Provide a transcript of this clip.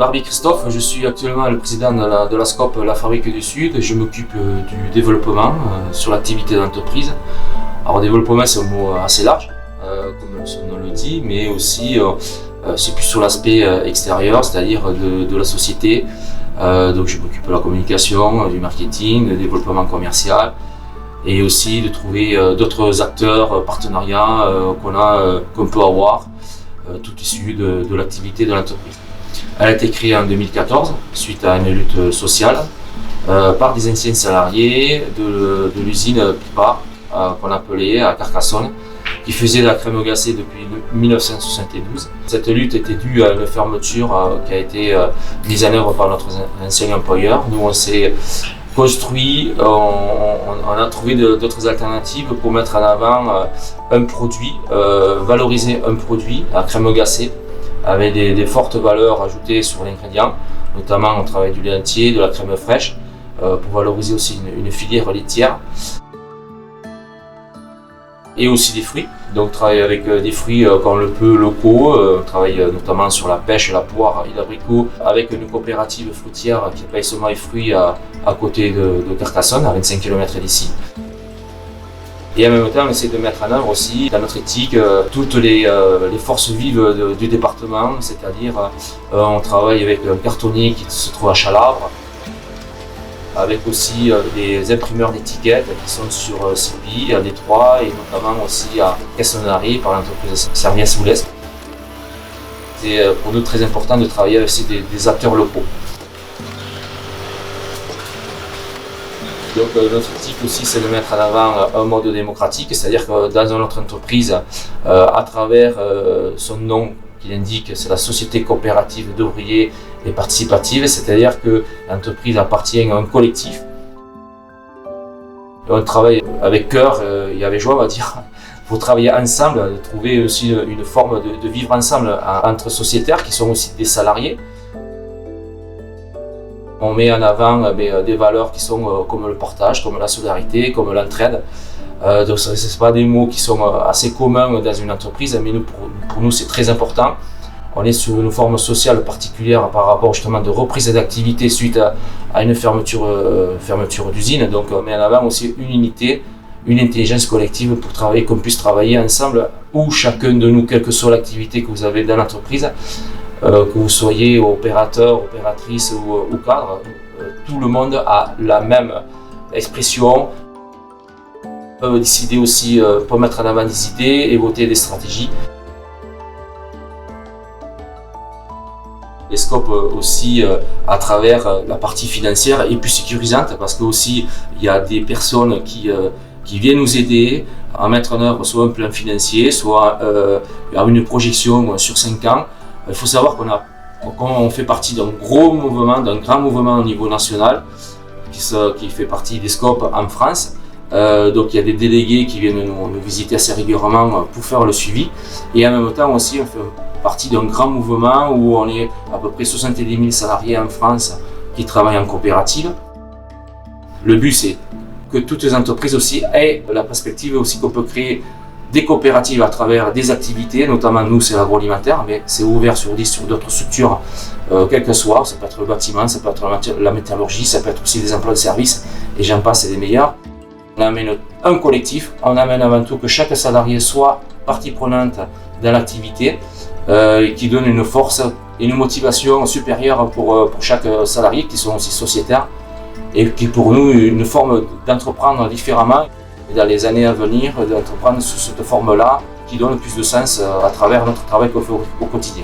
Barbier Christophe, je suis actuellement le président de la SCOP La Fabrique du Sud. Je m'occupe du développement sur l'activité d'entreprise. Alors développement c'est un mot assez large, comme son nom le dit, mais aussi c'est plus sur l'aspect extérieur, c'est-à-dire de la société. Donc je m'occupe de la communication, du marketing, du développement commercial et aussi de trouver d'autres acteurs, partenariats qu'on peut avoir, tout issu de l'activité de l'entreprise. Elle a été créée en 2014 suite à une lutte sociale par des anciens salariés de l'usine Pipar qu'on appelait à Carcassonne, qui faisait de la crème glacée depuis 1972. Cette lutte était due à une fermeture qui a été mise en œuvre par notre ancien employeur. Nous on s'est construit, on a trouvé d'autres alternatives pour mettre en avant un produit, valoriser un produit, la crème glacée, avec des fortes valeurs ajoutées sur l'ingrédient. Notamment on travaille du lait entier, de la crème fraîche, pour valoriser aussi une filière laitière. Et aussi des fruits, donc on travaille avec des fruits comme le peut locaux, on travaille notamment sur la pêche, la poire et l'abricot avec une coopérative fruitière qui paye seulement les fruits à côté de Carcassonne, à 25 km d'ici. Et en même temps, on essaie de mettre en œuvre aussi dans notre éthique toutes les forces vives du département, c'est-à-dire on travaille avec un cartonnier qui se trouve à Chalabre, avec aussi des imprimeurs d'étiquettes qui sont sur Sipi, à Détroit et notamment aussi à Cassonari par l'entreprise Servien-Soulès. C'est pour nous très important de travailler avec des acteurs locaux. Donc notre éthique aussi c'est de mettre en avant un mode démocratique, c'est-à-dire que dans notre entreprise, à travers son nom qui indique, c'est la société coopérative d'ouvriers et participative, c'est-à-dire que l'entreprise appartient à un collectif. On travaille avec cœur et avec joie, on va dire, pour travailler ensemble, trouver aussi une forme de vivre ensemble entre sociétaires qui sont aussi des salariés. On met en avant des valeurs qui sont comme le partage, comme la solidarité, comme l'entraide. Donc ce ne sont pas des mots qui sont assez communs dans une entreprise, mais pour nous c'est très important. On est sur une forme sociale particulière par rapport justement de reprise d'activité suite à une fermeture d'usine. Donc on met en avant aussi une unité, une intelligence collective pour travailler, qu'on puisse travailler ensemble, où chacun de nous, quelle que soit l'activité que vous avez dans l'entreprise, que vous soyez opérateur, opératrice ou cadre, tout le monde a la même expression, peut décider aussi, peut mettre en avant des idées et voter des stratégies. Les SCOP aussi à travers la partie financière est plus sécurisante parce que aussi il y a des personnes qui viennent nous aider à mettre en œuvre soit un plan financier, soit une projection sur 5 ans. Il faut savoir qu'on fait partie d'un grand mouvement au niveau national qui fait partie des SCOP en France. Donc il y a des délégués qui viennent nous visiter assez régulièrement pour faire le suivi. Et en même temps aussi on fait partie d'un grand mouvement où on est à peu près 70 000 salariés en France qui travaillent en coopérative. Le but c'est que toutes les entreprises aussi aient la perspective aussi qu'on peut créer des coopératives à travers des activités, notamment nous c'est l'agroalimentaire, mais c'est ouvert sur d'autres structures, quelles que soient, ça peut être le bâtiment, ça peut être la métallurgie, ça peut être aussi des emplois de service, et j'en passe, c'est des meilleurs. On amène un collectif, on amène avant tout que chaque salarié soit partie prenante dans l'activité, qui donne une force et une motivation supérieure pour chaque salarié, qui sont aussi sociétaires, et qui pour nous une forme d'entreprendre différemment, et dans les années à venir, d'entreprendre sous cette forme-là, qui donne plus de sens à travers notre travail qu'on fait au quotidien.